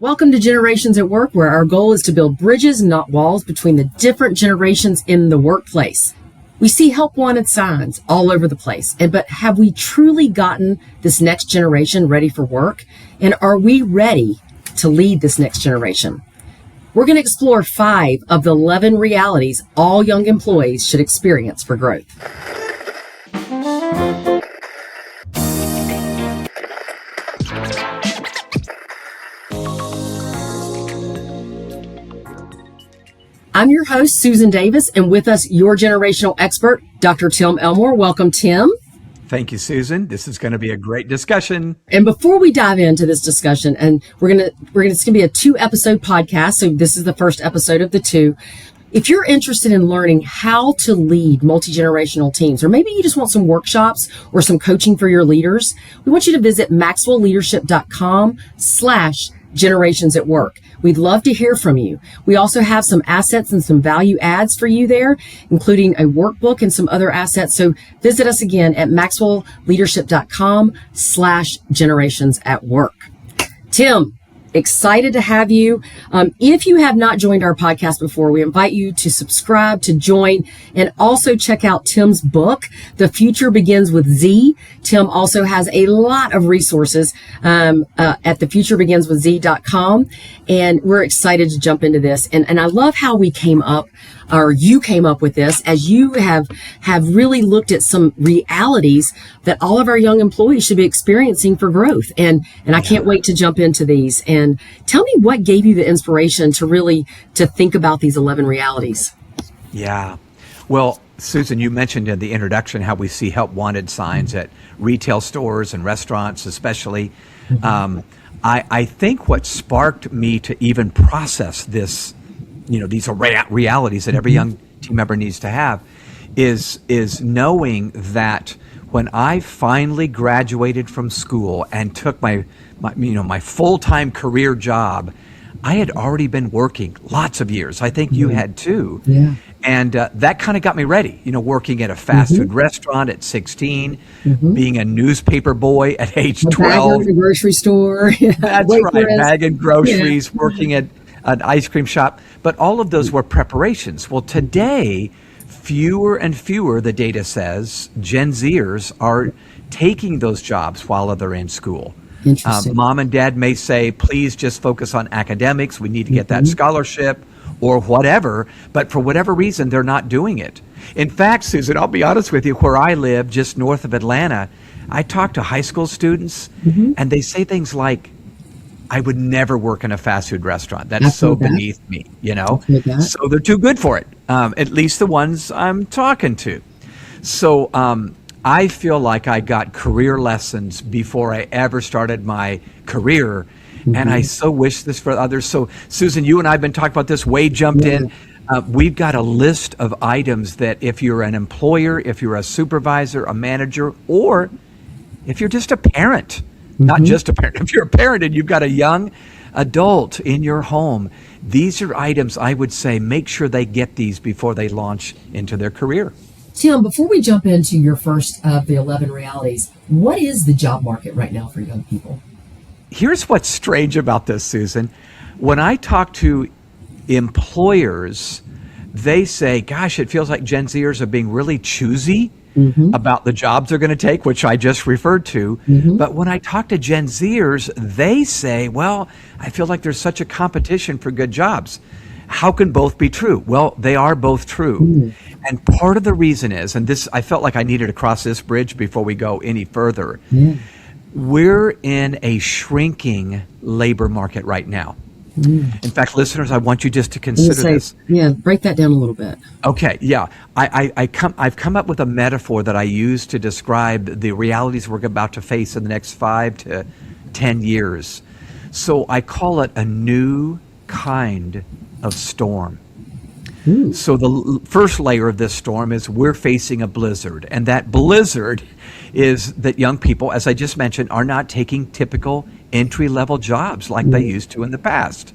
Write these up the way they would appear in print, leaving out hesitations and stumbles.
Welcome to Generations at Work, where our goal is to build bridges, not walls, between the different generations in the workplace. We see help wanted signs all over the place, but have we truly gotten this next generation ready for work? And are we ready to lead this next generation? We're going to explore 5 of the 11 realities all young employees should experience for growth. I'm your host, Susan Davis, and with us, your generational expert, Dr. Tim Elmore. Welcome, Tim. Thank you, Susan. This is going to be a great discussion. And before we dive into this discussion, and it's going to be a 2-episode podcast, so this is the first episode of the 2. If you're interested in learning how to lead multi-generational teams, or maybe you just want some workshops or some coaching for your leaders, we want you to visit maxwellleadership.com/generations at work. We'd love to hear from you. We also have some assets and some value adds for you there, including a workbook and some other assets. So visit us again at maxwellleadership.com/generations at work. Tim, excited to have you. If you have not joined our podcast before, we invite you to subscribe, to join, and also check out Tim's book, The Future Begins with Z. Tim also has a lot of resources at thefuturebeginswithz.com, and we're excited to jump into this. And I love how we came up, or you came up with this, as you have really looked at some realities that all of our young employees should be experiencing for growth. And I can't wait to jump into these. And tell me what gave you the inspiration to think about these 11 realities. Yeah. Well, Susan, you mentioned in the introduction how we see help wanted signs at retail stores and restaurants, especially. Mm-hmm. I think what sparked me to even process this, these realities that every young team member needs to have is knowing that when I finally graduated from school and took my full-time career job, I had already been working lots of years. I think you had too. Yeah. And that kind of got me ready, working at a fast food restaurant at 16, being a newspaper boy at age 12. At the grocery store. That's right, bagging groceries, working at an ice cream shop. But all of those were preparations. Well, today, fewer and fewer, the data says, Gen Zers are taking those jobs while they're in school. Mom and dad may say, please just focus on academics. We need to get that scholarship or whatever. But for whatever reason, they're not doing it. In fact, Susan, I'll be honest with you, where I live, just north of Atlanta, I talk to high school students and they say things like, I would never work in a fast food restaurant. That's so beneath me, So they're too good for it, at least the ones I'm talking to. So I feel like I got career lessons before I ever started my career. And I so wish this for others. So Susan, you and I have been talking about this. Wade jumped in. We've got a list of items that if you're an employer, if you're a supervisor, a manager, or if you're just a parent, not just a parent, if you're a parent and you've got a young adult in your home, these are items I would say make sure they get these before they launch into their career. Tim, before we jump into your first of the 11 realities, what is the job market right now for young people? Here's what's strange about this, Susan. When I talk to employers, they say, gosh, it feels like Gen Zers are being really choosy about the jobs they're going to take, which I just referred to. But when I talk to Gen Zers, they say, well, I feel like there's such a competition for good jobs. How can both be true? Well, they are both true. And part of the reason is, and this, I felt like I needed to cross this bridge before we go any further. We're in a shrinking labor market right now. In fact, listeners, I want you just to consider this. Yeah, break that down a little bit. Okay, yeah. I've come up with a metaphor that I use to describe the realities we're about to face in the next 5 to 10 years. So I call it a new kind of storm. So the first layer of this storm is we're facing a blizzard. And that blizzard is that young people, as I just mentioned, are not taking typical entry-level jobs like they used to in the past.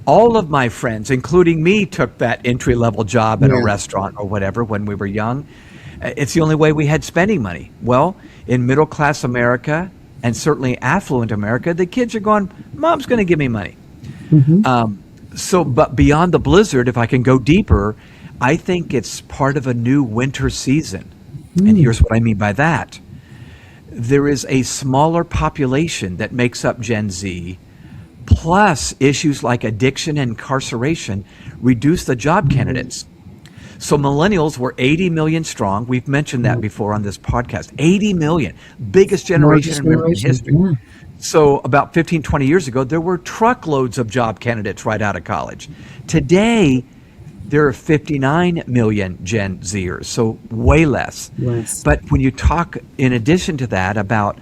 All of my friends, including me, took that entry-level job at a restaurant or whatever when we were young. It's the only way we had spending money. Well, in middle-class America, and certainly affluent America, the kids are going, Mom's going to give me money. But beyond the blizzard, if I can go deeper, I think it's part of a new winter season. And here's what I mean by that. There is a smaller population that makes up Gen Z, plus issues like addiction and incarceration reduce the job candidates. So millennials were 80 million strong. We've mentioned that before on this podcast. 80 million, biggest generation in American history. Yeah. So about 15, 20 years ago, there were truckloads of job candidates right out of college. Today, there are 59 million Gen Zers, so way less. Yes. But when you talk, in addition to that, about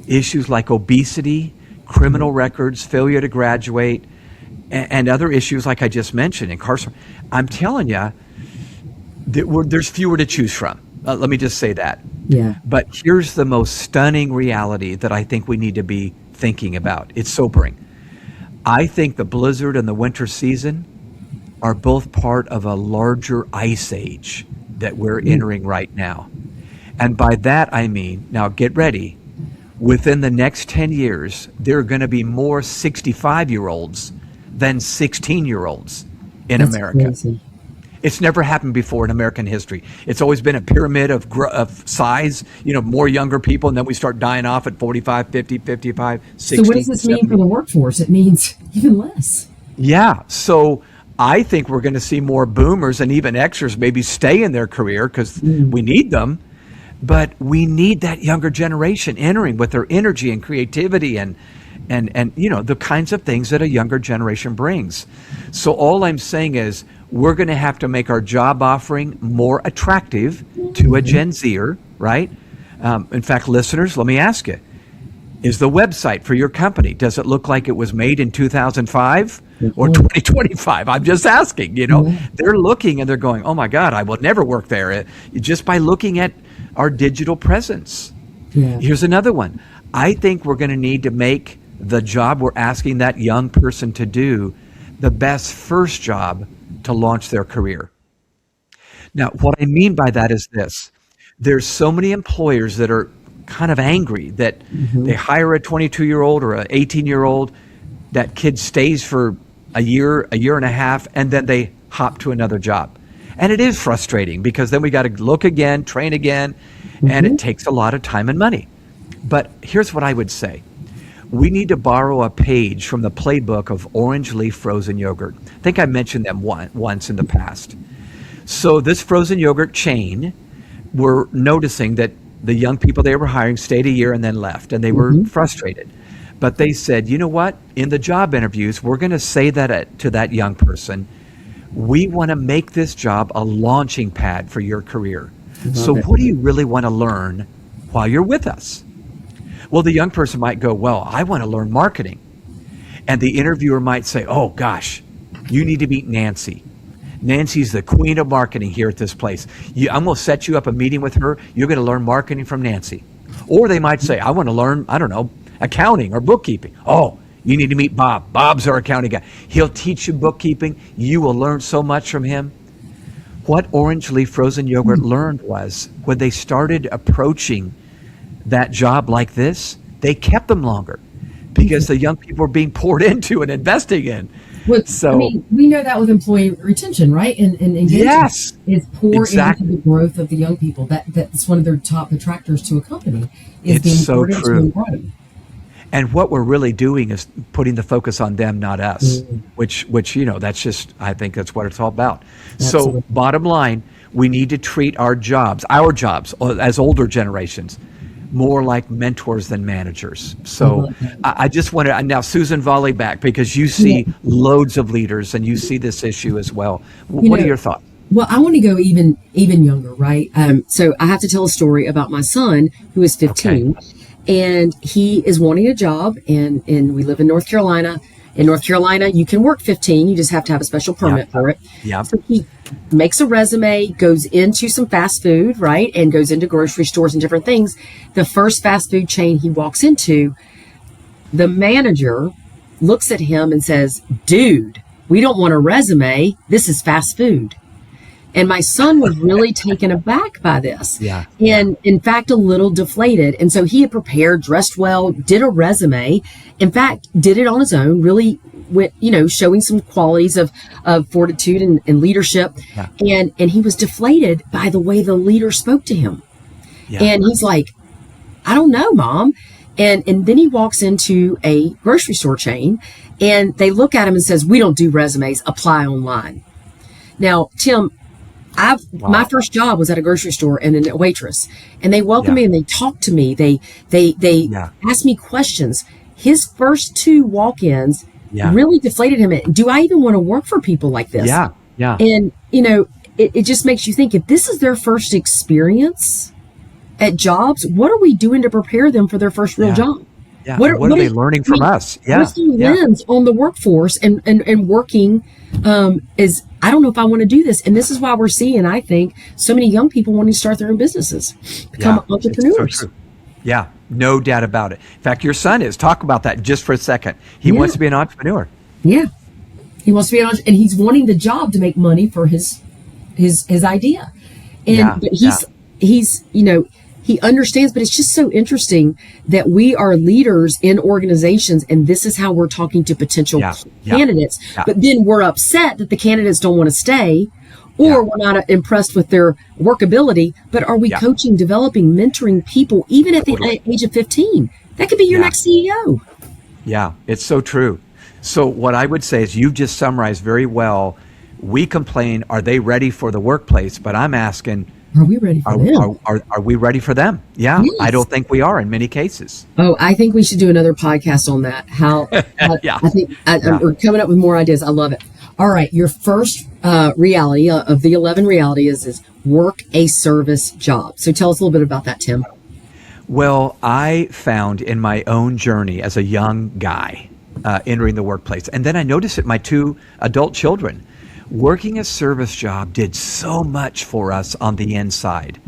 issues like obesity, criminal records, failure to graduate, and other issues like I just mentioned, incarceration, I'm telling you, there's fewer to choose from. Let me just say that. Yeah. But here's the most stunning reality that I think we need to be thinking about. It's sobering. I think the blizzard and the winter season are both part of a larger ice age that we're entering right now. And by that, I mean, now get ready, within the next 10 years, there are going to be more 65-year-olds than 16-year-olds in That's America. crazy. It's never happened before in American history. It's always been a pyramid of size, more younger people, and then we start dying off at 45, 50, 55, 60. So what does this 70. mean for the workforce? It means even less. Yeah. So I think we're going to see more boomers and even Xers maybe stay in their career because we need them. But we need that younger generation entering with their energy and creativity and the kinds of things that a younger generation brings. So all I'm saying is we're going to have to make our job offering more attractive to a Gen Zer, right? In fact, listeners, let me ask you, is the website for your company, does it look like it was made in 2005 or 2025? I'm just asking, They're looking and they're going, oh my God, I will never work there, just by looking at our digital presence. Yeah. Here's another one. I think we're going to need to make the job we're asking that young person to do the best first job to launch their career. Now, what I mean by that is this. There's so many employers that are kind of angry that they hire a 22-year-old or an 18-year-old, that kid stays for a year and a half, and then they hop to another job. And it is frustrating because then we got to look again, train again, and it takes a lot of time and money. But here's what I would say. We need to borrow a page from the playbook of Orange Leaf frozen yogurt. I think I mentioned them once in the past. So this frozen yogurt chain, were noticing that the young people they were hiring stayed a year and then left, and they were frustrated. But they said, you know what? In the job interviews, we're going to say that to that young person, we want to make this job a launching pad for your career. So what do you really want to learn while you're with us? Well, the young person might go, well, I want to learn marketing. And the interviewer might say, oh gosh, you need to meet Nancy. Nancy's the queen of marketing here at this place. I'm going to set you up a meeting with her. You're going to learn marketing from Nancy. Or they might say, I want to learn, accounting or bookkeeping. Oh, you need to meet Bob. Bob's our accounting guy. He'll teach you bookkeeping. You will learn so much from him. What Orange Leaf frozen yogurt learned was when they started approaching that job like this, they kept them longer because the young people were being poured into and investing in. We know that with employee retention, right? And engagement. Yes, is pour into the growth of the young people. That's one of their top attractors to a company. It's so true. And what we're really doing is putting the focus on them, not us. Which that's just, I think that's what it's all about. Absolutely. So bottom line, we need to treat our jobs as older generations more like mentors than managers. So I just want to, now Susan, volley back, because you see loads of leaders and you see this issue as well. What are your thoughts? Well, I want to go even younger, right? So I have to tell a story about my son who is 15, and he is wanting a job, and we live in North Carolina. In North Carolina, you can work 15. You just have to have a special permit for it. Yeah. So he makes a resume, goes into some fast food, right? And goes into grocery stores and different things. The first fast food chain he walks into, the manager looks at him and says, dude, we don't want a resume. This is fast food. And my son was really taken aback by this. Yeah. And in fact, a little deflated. And so he had prepared, dressed well, did a resume. In fact, did it on his own, really went, showing some qualities of fortitude and leadership. Yeah. And he was deflated by the way the leader spoke to him. Yeah. And he's like, I don't know, Mom. And then he walks into a grocery store chain and they look at him and says, we don't do resumes, apply online. Now, Tim, my first job was at a grocery store and then a waitress, and they welcomed me and they talked to me. They asked me questions. His first 2 walk-ins really deflated him. Do I even want to work for people like this? Yeah. Yeah. And, it just makes you think, if this is their first experience at jobs, what are we doing to prepare them for their first real job? Yeah. What are they learning from us? Yeah. What's the lens on the workforce and working is, I don't know if I want to do this. And this is why we're seeing, I think, so many young people wanting to start their own businesses, become entrepreneurs. So true. Yeah, no doubt about it. In fact, your son is. Talk about that just for a second. He wants to be an entrepreneur. Yeah. He wants to be an entrepreneur, and he's wanting the job to make money for his idea. And but he's he understands, but it's just so interesting that we are leaders in organizations, and this is how we're talking to potential candidates. Yeah. But then we're upset that the candidates don't want to stay, or we're not impressed with their workability. But are we coaching, developing, mentoring people, even at the age of 15? That could be your next CEO. Yeah, it's so true. So what I would say is, you've just summarized very well. We complain, are they ready for the workplace? But I'm asking, are we ready for them? Are we ready for them? Yeah, yes. I don't think we are in many cases. Oh, I think we should do another podcast on that. I think we're coming up with more ideas. I love it. All right, your first reality of the 11 reality is work a service job. So tell us a little bit about that, Tim. Well, I found in my own journey as a young guy entering the workplace, and then I noticed it in my 2 adult children, working a service job did so much for us on the inside.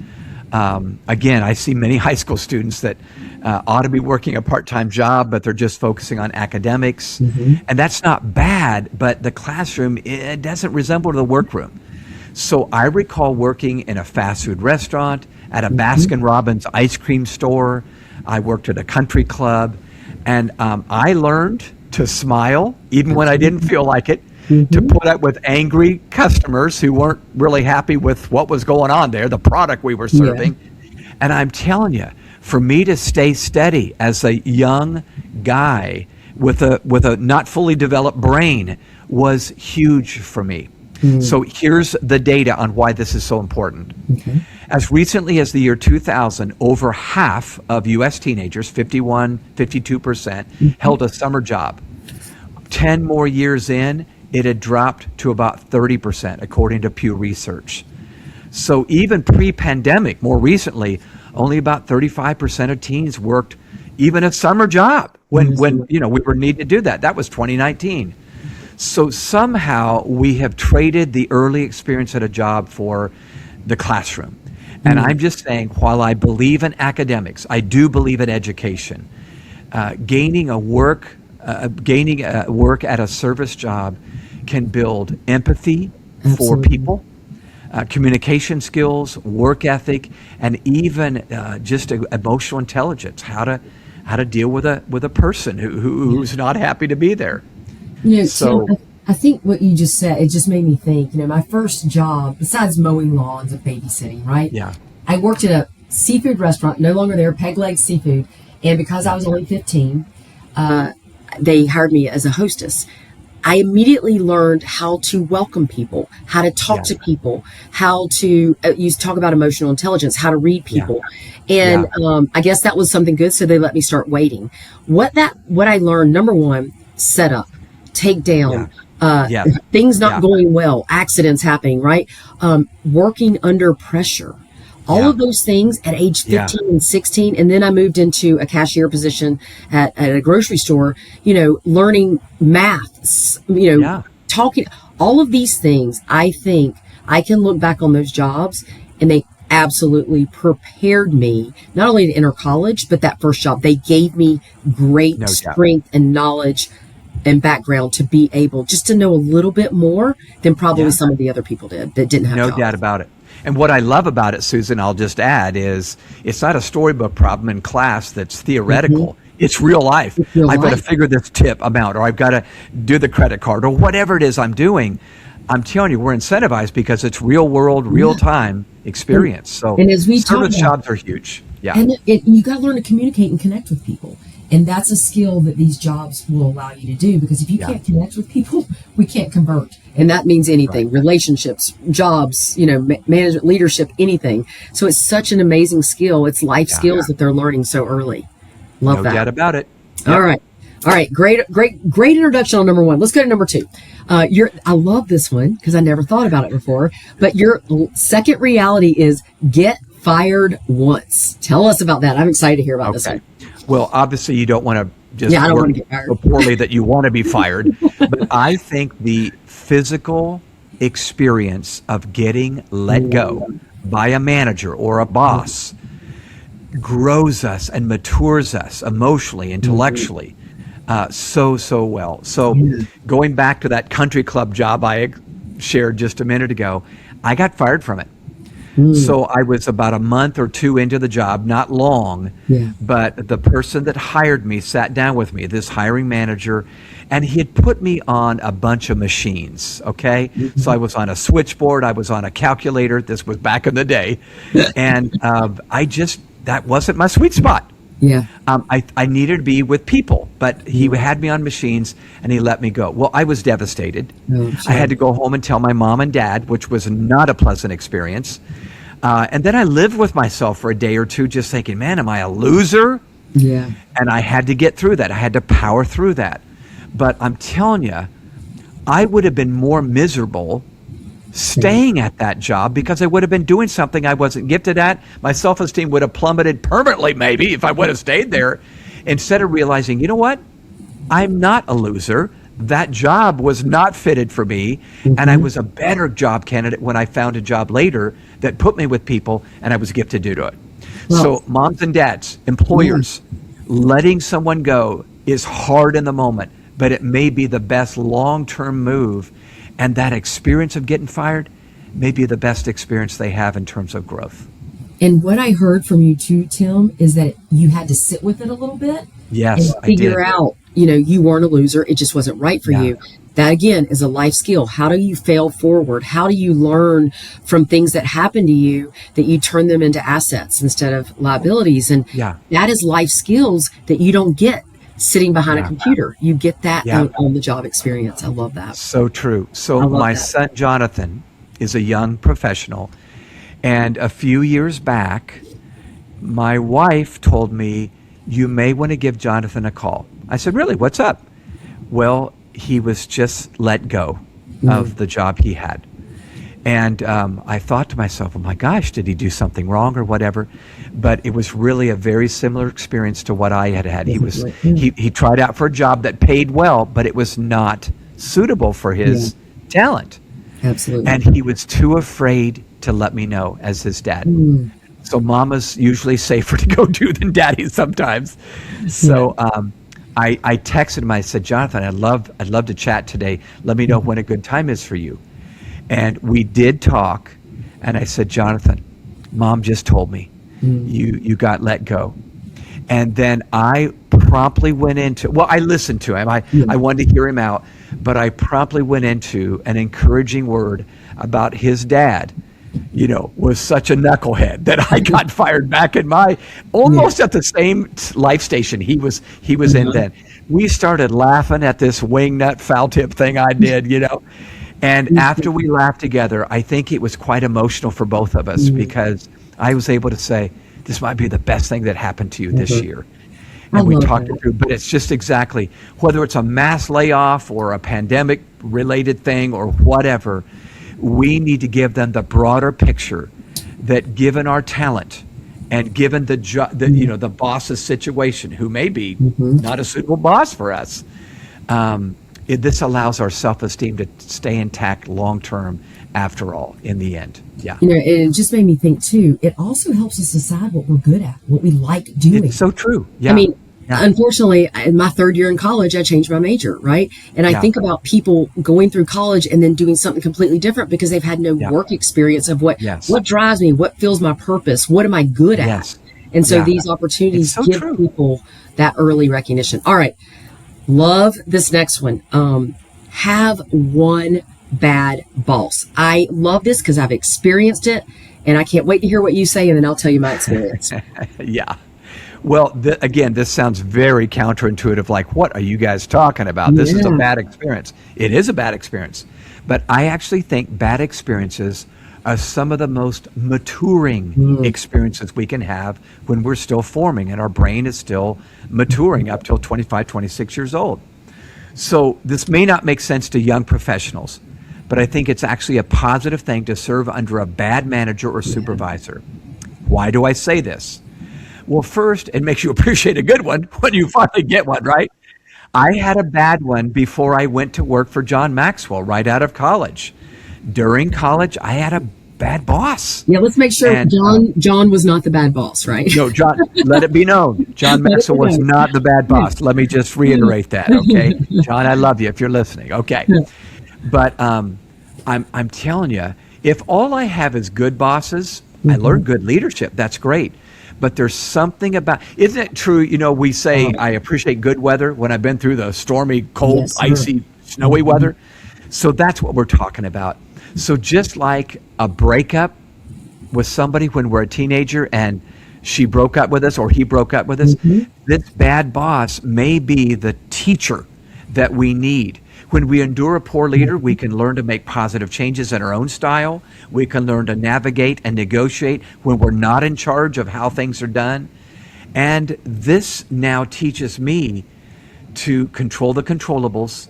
Again, I see many high school students that ought to be working a part-time job, but they're just focusing on academics. Mm-hmm. And that's not bad, but the classroom, it doesn't resemble the workroom. So I recall working in a fast food restaurant, at a Baskin-Robbins ice cream store. I worked at a country club, and I learned to smile, even when I didn't feel like it. To put up with angry customers who weren't really happy with what was going on there, the product we were serving. Yeah. And I'm telling you, for me to stay steady as a young guy with a not fully developed brain was huge for me. So here's the data on why this is so important. Okay. As recently as the year 2000, over half of U.S. teenagers, 52%, held a summer job. 10 more years in, it had dropped to about 30%, according to Pew Research. So even pre-pandemic, more recently, only about 35% of teens worked even a summer job when we were needing to do that. That was 2019. So somehow we have traded the early experience at a job for the classroom. And I'm just saying, while I believe in academics, I do believe in education. Gaining work at a service job can build empathy for people, communication skills, work ethic, and even just emotional intelligence. How to deal with a person who's not happy to be there. So I think what you just said, it just made me think. My first job, besides mowing lawns and babysitting, right? Yeah. I worked at a seafood restaurant, no longer there, Peg Leg Seafood, and because I was only 15, they hired me as a hostess. I immediately learned how to welcome people, how to talk to people, how to talk about emotional intelligence, how to read people. And I guess that was something good. So they let me start waiting. What I learned, number one, set up, take down, things not going well, accidents happening, right? Working under pressure. All of those things at age 15 and 16. And then I moved into a cashier position at a grocery store, learning math, talking, all of these things. I think I can look back on those jobs and they absolutely prepared me, not only to enter college, but that first job. They gave me great strength and knowledge and background to be able just to know a little bit more than probably some of the other people did that didn't have no doubt about it. And what I love about it, Susan, I'll just add, is it's not a storybook problem in class that's theoretical. It's real life. It's real I've got to life. figure this tip amount, or I've got to do the credit card, or whatever it is I'm doing. I'm telling you, we're incentivized because it's real world, real time experience. So And as we talk service about, jobs are huge. Yeah. and you got to learn to communicate and connect with people. And that's a skill that these jobs will allow you to do, because if you can't connect with people, we can't convert. And that means anything, relationships, jobs, management, leadership, anything. So it's such an amazing skill. It's life skills that they're learning so early. Love No that. doubt about it. Yep. All right. Great introduction on number one. Let's go to number two. I love this one because I never thought about it before, but your second reality is get fired once. Tell us about that. I'm excited to hear about this one. Well, obviously you don't want to just I don't work want to get fired so poorly that you want to be fired. But I think the physical experience of getting let go by a manager or a boss grows us and matures us emotionally, intellectually, so well. So going back to that country club job I shared just a minute ago, I got fired from it. So I was about a month or two into the job, not long, but the person that hired me sat down with me, this hiring manager, and he had put me on a bunch of machines, okay? So I was on a switchboard, I was on a calculator, this was back in the day, and that wasn't my sweet spot. I needed to be with people, but he had me on machines and he let me go. Well, I was devastated. I had to go home and tell my mom and dad, which was not a pleasant experience. And then I lived with myself for a day or two just thinking, man, am I a loser? And I had to get through that. I had to power through that. But I'm telling you, I would have been more miserable staying at that job because I would have been doing something I wasn't gifted at. My self-esteem would have plummeted permanently, maybe, if I would have stayed there, instead of realizing, you know what? I'm not a loser. That job was not fitted for me, and I was a better job candidate when I found a job later that put me with people, and I was gifted to do it. So moms and dads, employers, letting someone go is hard in the moment, but it may be the best long-term move. And that experience of getting fired may be the best experience they have in terms of growth. And what I heard from you too, Tim, is that you had to sit with it a little bit. Yes, and figure out, you weren't a loser. It just wasn't right for you. That, again, is a life skill. How do you fail forward? How do you learn from things that happen to you that you turn them into assets instead of liabilities? And that is life skills that you don't get sitting behind a computer. You get that on the job experience. I love that. So true. So my son, Jonathan, is a young professional. And a few years back, my wife told me, you may want to give Jonathan a call. I said, really? What's up? Well, he was just let go of the job he had. And I thought to myself, oh my gosh, did he do something wrong or whatever? But it was really a very similar experience to what I had had. He tried out for a job that paid well, but it was not suitable for his talent. Absolutely. And he was too afraid to let me know as his dad. So mama's usually safer to go to than daddy sometimes. So I texted him. I said, Jonathan, I'd love to chat today. Let me know when a good time is for you. And we did talk, and I said, Jonathan, Mom just told me you got let go. And then I promptly went into, I listened to him. I wanted to hear him out, but I promptly went into an encouraging word about his dad, was such a knucklehead that I got fired back in my, almost at the same life station he was in then. We started laughing at this wingnut foul tip thing I did, And after we laughed together, I think it was quite emotional for both of us because I was able to say, this might be the best thing that happened to you this year. And we talked it through, but it's just exactly, whether it's a mass layoff or a pandemic related thing or whatever, we need to give them the broader picture that given our talent and given the boss's situation, who may be not a suitable boss for us, this allows our self-esteem to stay intact long-term after all, in the end. It just made me think too, it also helps us decide what we're good at, what we like doing. It's so true. Unfortunately, in my third year in college, I changed my major, right? And I think about people going through college and then doing something completely different because they've had no work experience of what drives me, what fills my purpose, what am I good at? And so these opportunities give people that early recognition. All right. Love this next one. Have one bad boss. I love this because I've experienced it, and I can't wait to hear what you say, and then I'll tell you my experience. Yeah. Well, again, this sounds very counterintuitive. Like, what are you guys talking about? This is a bad experience. It is a bad experience. But I actually think bad experiences are some of the most maturing experiences we can have when we're still forming and our brain is still maturing up till 25, 26 years old. So this may not make sense to young professionals, but I think it's actually a positive thing to serve under a bad manager or supervisor. Why do I say this? Well, first, it makes you appreciate a good one when you finally get one, right? I had a bad one before I went to work for John Maxwell right out of college. During college, I had a bad boss. Yeah, let's make sure John was not the bad boss, right? No, John, let it be known. John Maxwell was not the bad boss. Let me just reiterate that, okay? John, I love you if you're listening. Okay. But I'm telling you, if all I have is good bosses, I learn good leadership. That's great. But there's something about, isn't it true? You know, we say, I appreciate good weather when I've been through the stormy, cold, icy, snowy weather. So that's what we're talking about. So just like a breakup with somebody when we're a teenager and she broke up with us or he broke up with us, this bad boss may be the teacher that we need. When we endure a poor leader, we can learn to make positive changes in our own style. We can learn to navigate and negotiate when we're not in charge of how things are done. And this now teaches me to control the controllables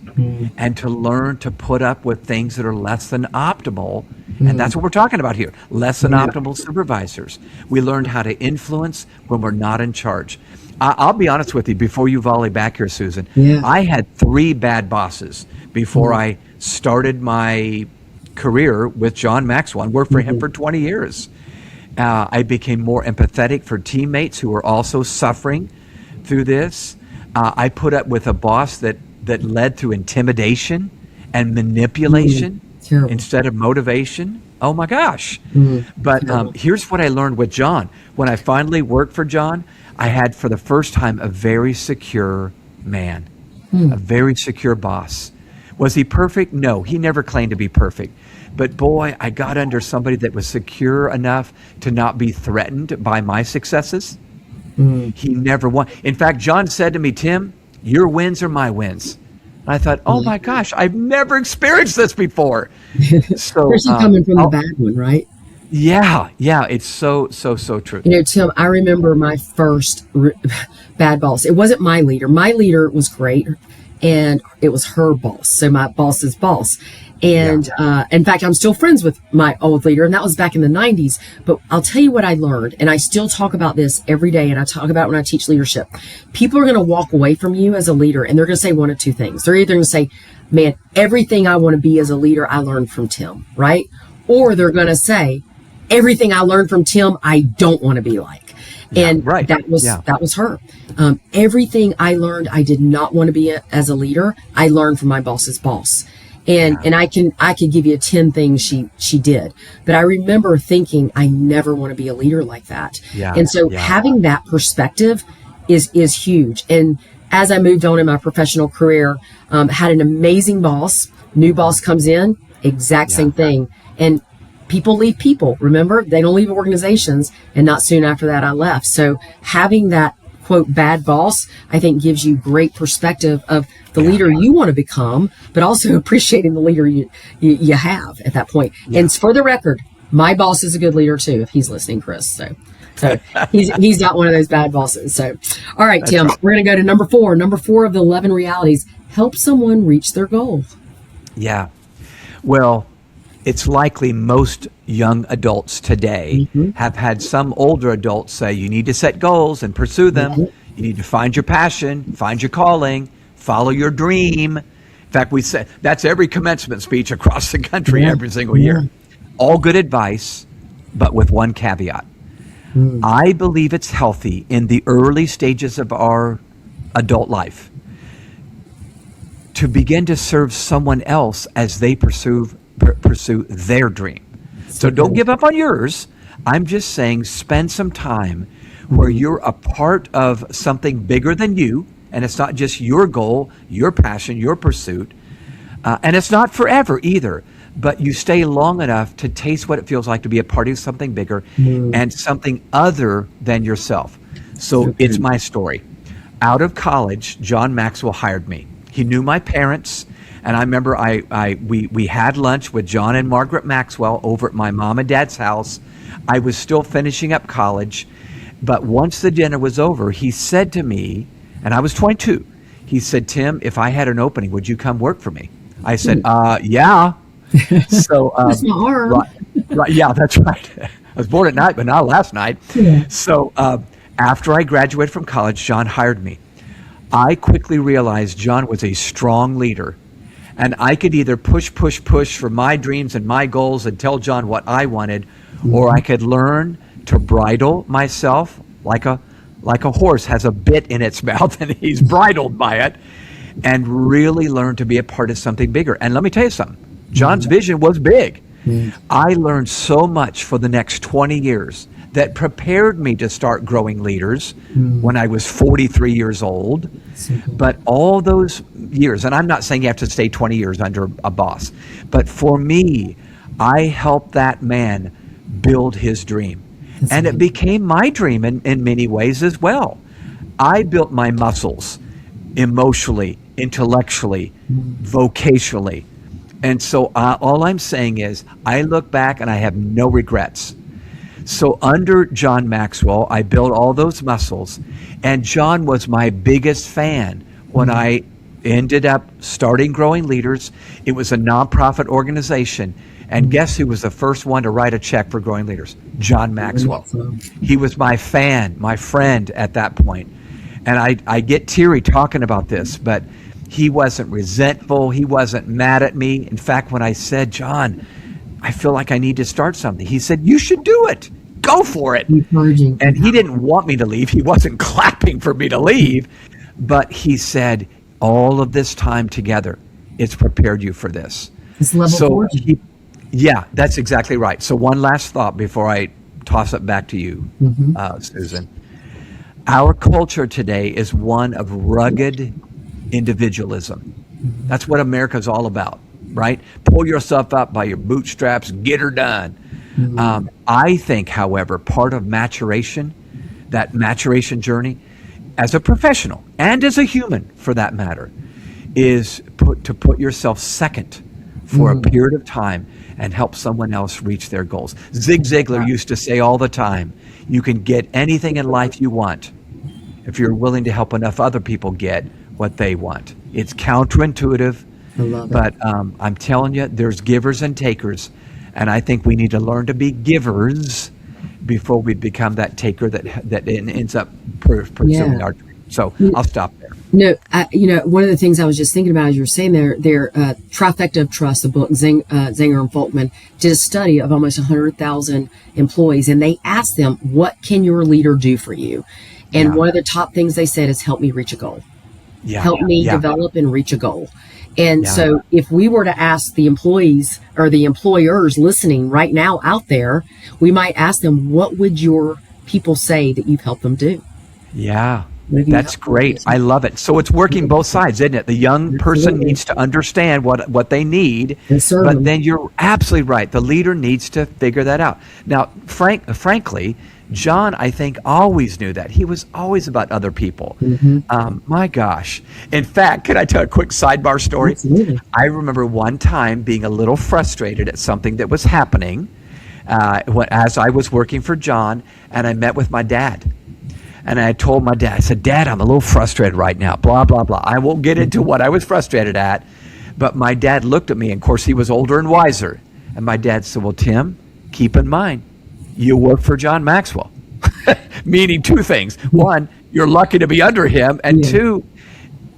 and to learn to put up with things that are less than optimal. And that's what we're talking about here, less than optimal supervisors. We learned how to influence when we're not in charge. I'll be honest with you, before you volley back here, Susan, I had 3 bad bosses before I started my career with John Maxwell and worked for him for 20 years. I became more empathetic for teammates who were also suffering through this. I put up with a boss that led through intimidation and manipulation instead of motivation. Oh my gosh. But here's what I learned with John. When I finally worked for John, I had for the first time a very secure man, a very secure boss. Was he perfect? No, he never claimed to be perfect. But boy, I got under somebody that was secure enough to not be threatened by my successes. He never won. In fact, John said to me, Tim, your wins are my wins. And I thought, oh my gosh, I've never experienced this before. So, especially coming from the bad one, right? Yeah, it's so true. You know, Tim, I remember my first bad boss. It wasn't my leader. My leader was great, and it was her boss. So my boss's boss. And in fact, I'm still friends with my old leader, and that was back in the 90s. But I'll tell you what I learned, and I still talk about this every day, and I talk about it when I teach leadership. People are going to walk away from you as a leader, and they're going to say one of two things. They're either going to say, man, everything I want to be as a leader, I learned from Tim, right? Or they're going to say, everything I learned from Tim, I don't want to be like. And that was her. Everything I learned, I did not want to be as a leader. I learned from my boss's boss. And I could give you 10 things she did, but I remember thinking I never want to be a leader like that. And so having that perspective is huge. And as I moved on in my professional career, had an amazing boss. New boss comes in, exact same thing. And people leave people. Remember, they don't leave organizations. And not soon after that, I left. So having that quote bad boss, I think gives you great perspective of the leader you want to become, but also appreciating the leader you have at that point. And for the record, my boss is a good leader too, if he's listening, Chris. So he's not one of those bad bosses. So, all right, Tim, we're going to go to number 4. Number 4 of the 11 realities: help someone reach their goal. Yeah. Well, it's likely most young adults today have had some older adults say, you need to set goals and pursue them. You need to find your passion, find your calling, follow your dream. In fact, we say that's every commencement speech across the country every single year. All good advice, but with one caveat. I believe it's healthy in the early stages of our adult life to begin to serve someone else as they pursue their dream. So don't give up on yours. I'm just saying spend some time where you're a part of something bigger than you, and it's not just your goal, your passion, your pursuit, and it's not forever either. But you stay long enough to taste what it feels like to be a part of something bigger and something other than yourself. So it's my story. Out of college, John Maxwell hired me. He knew my parents, and I remember we had lunch with John and Margaret Maxwell over at my mom and dad's house. I was still finishing up college, but once the dinner was over, he said to me, and I was 22, he said, "Tim, if I had an opening, would you come work for me?" I said, yeah. So, That's my arm. right, yeah, that's right. I was born at night, but not last night. Yeah. So after I graduated from college, John hired me. I quickly realized John was a strong leader, and I could either push for my dreams and my goals and tell John what I wanted, or I could learn to bridle myself like a horse has a bit in its mouth and he's bridled by it, and really learn to be a part of something bigger. And let me tell you something. John's vision was big. I learned so much for the next 20 years that prepared me to start growing leaders when I was 43 years old. But all those years, and I'm not saying you have to stay 20 years under a boss, but for me, I helped that man build his dream. And it became my dream in many ways as well. I built my muscles emotionally, intellectually, vocationally. And so all I'm saying is I look back and I have no regrets. So under John Maxwell, I built all those muscles. And John was my biggest fan when I ended up starting Growing Leaders. It was a nonprofit organization. And guess who was the first one to write a check for Growing Leaders? John Maxwell. He was my fan, my friend at that point. And I get teary talking about this, but he wasn't resentful. He wasn't mad at me. In fact, when I said, "John, I feel like I need to start something," he said, "You should do it. Go for it." And he didn't want me to leave. He wasn't clapping for me to leave. But he said, all of this time together, it's prepared you for this. It's level 40. Yeah, that's exactly right. So one last thought before I toss it back to you, Susan. Our culture today is one of rugged individualism. That's what America's all about, right? Pull yourself up by your bootstraps, get her done. I think, however, part of maturation, that maturation journey, as a professional and as a human for that matter, is to put yourself second for a period of time and help someone else reach their goals. Zig Ziglar used to say all the time, you can get anything in life you want if you're willing to help enough other people get what they want. It's counterintuitive, I love it. but I'm telling you, there's givers and takers, and I think we need to learn to be givers before we become that taker that ends up pursuing our dream. So I'll stop there. No, one of the things I was just thinking about as you were saying their Trifecta of Trust, the book, Zenger and Folkman did a study of almost 100,000 employees, and they asked them, what can your leader do for you? And one of the top things they said is, help me reach a goal. Help me develop and reach a goal. And so if we were to ask the employees or the employers listening right now out there, we might ask them, what would your people say that you've helped them do? Yeah. That's great. I love it. So it's working both sides, isn't it? The young person needs to understand what they need, but then you're absolutely right. The leader needs to figure that out. Now, frankly, John, I think, always knew that. He was always about other people. My gosh. In fact, can I tell a quick sidebar story? Absolutely. I remember one time being a little frustrated at something that was happening as I was working for John, and I met with my dad. And I told my dad, I said, Dad, I'm a little frustrated right now, blah, blah, blah. I won't get into what I was frustrated at. But my dad looked at me, and of course, he was older and wiser. And my dad said, well, Tim, keep in mind, you work for John Maxwell. Meaning two things. One, you're lucky to be under him. And two,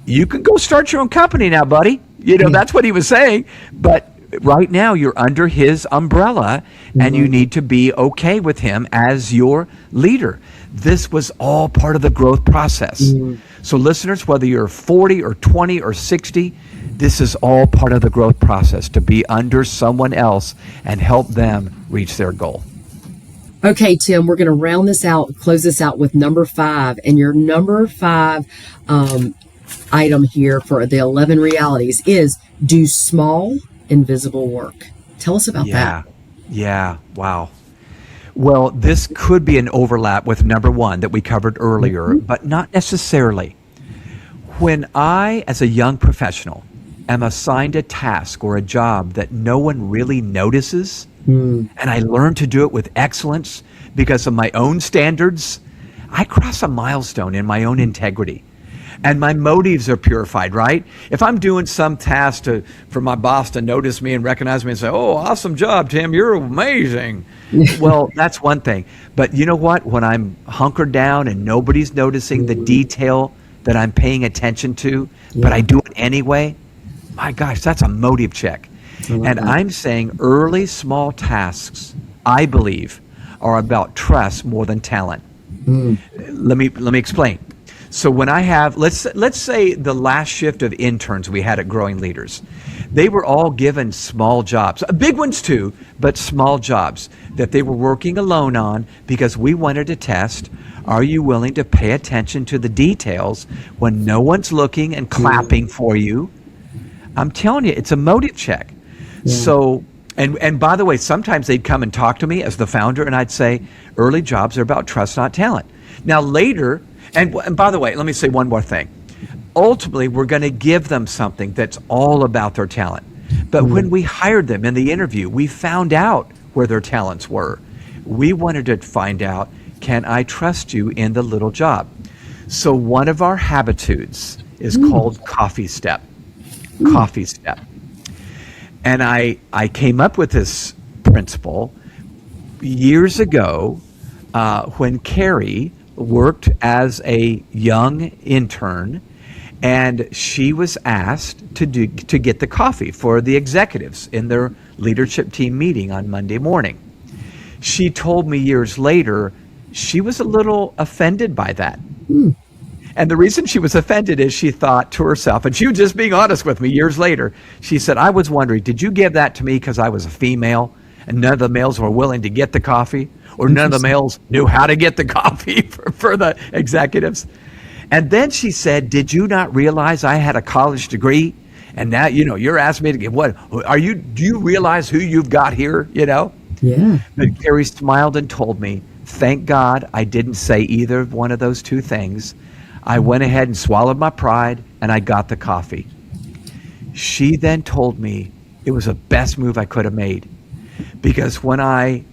you can go start your own company now, buddy. That's what he was saying. But right now, you're under his umbrella, and you need to be okay with him as your leader. This was all part of the growth process. So listeners, whether you're 40 or 20 or 60, this is all part of the growth process, to be under someone else and help them reach their goal. Okay, Tim, we're going to round this out, close this out with number 5. And your number 5 item here for the 11 realities is do small, invisible work. Tell us about that. Yeah. Wow. Well, this could be an overlap with number 1 that we covered earlier, but not necessarily. When I, as a young professional, am assigned a task or a job that no one really notices, and I learn to do it with excellence because of my own standards, I cross a milestone in my own integrity. And my motives are purified, right? If I'm doing some task for my boss to notice me and recognize me and say, oh, awesome job, Tim, you're amazing. Well, that's one thing. But you know what? When I'm hunkered down and nobody's noticing the detail that I'm paying attention to, but I do it anyway, my gosh, that's a motive check. And I'm saying early small tasks, I believe, are about trust more than talent. Let me explain. So when I have, let's say the last shift of interns we had at Growing Leaders, they were all given small jobs, big ones too, but small jobs that they were working alone on because we wanted to test, are you willing to pay attention to the details when no one's looking and clapping for you? I'm telling you, it's a motive check. So, and by the way, sometimes they'd come and talk to me as the founder and I'd say, early jobs are about trust, not talent. Now later, and by the way, let me say one more thing. Ultimately, we're going to give them something that's all about their talent. But when we hired them in the interview, we found out where their talents were. We wanted to find out, can I trust you in the little job? So one of our habitudes is called coffee step. Coffee step. And I came up with this principle years ago when Carrie worked as a young intern, and she was asked to get the coffee for the executives in their leadership team meeting on Monday morning. She told me years later she was a little offended by that. And the reason she was offended is she thought to herself, and she was just being honest with me years later, she said, I was wondering, did you give that to me because I was a female and none of the males were willing to get the coffee, or none of the males knew how to get the coffee for the executives? And then she said, did you not realize I had a college degree? And now, you're asking me to get what? Do you realize who you've got here, Yeah. But Carrie smiled and told me, thank God I didn't say either of one of those two things. I went ahead and swallowed my pride, and I got the coffee. She then told me it was the best move I could have made, because when I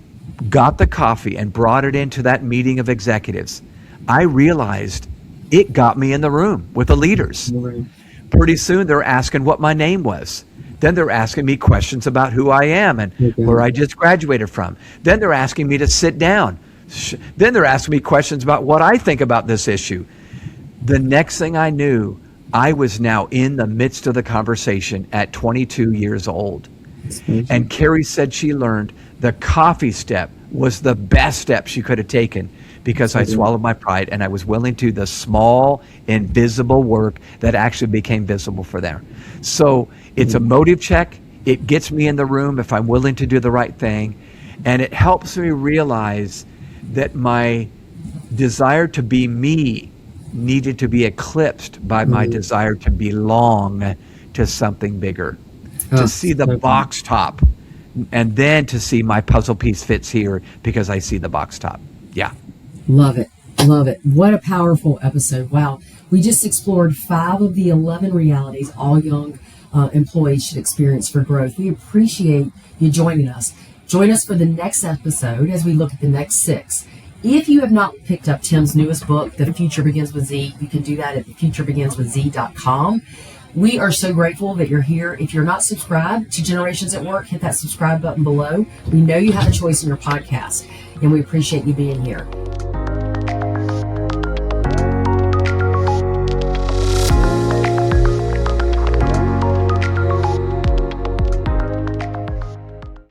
got the coffee and brought it into that meeting of executives, I realized it got me in the room with the leaders. Pretty soon they're asking what my name was. Then they're asking me questions about who I am and where I just graduated from. Then they're asking me to sit down. Then they're asking me questions about what I think about this issue. The next thing I knew, I was now in the midst of the conversation at 22 years old. And Carrie said she learned the coffee step was the best step she could have taken, because I swallowed my pride and I was willing to do the small, invisible work that actually became visible for them. So it's a motive check. It gets me in the room if I'm willing to do the right thing. And it helps me realize that my desire to be me needed to be eclipsed by my desire to belong to something bigger, to see the box top, and then to see my puzzle piece fits here because I see the box top. Yeah. Love it. Love it. What a powerful episode. Wow. We just explored 5 of the 11 realities all young employees should experience for growth. We appreciate you joining us. Join us for the next episode as we look at the next 6. If you have not picked up Tim's newest book, The Future Begins with Z, you can do that at thefuturebeginswithz.com. We are so grateful that you're here. If you're not subscribed to Generations at Work, hit that subscribe button below. We know you have a choice in your podcast, and we appreciate you being here.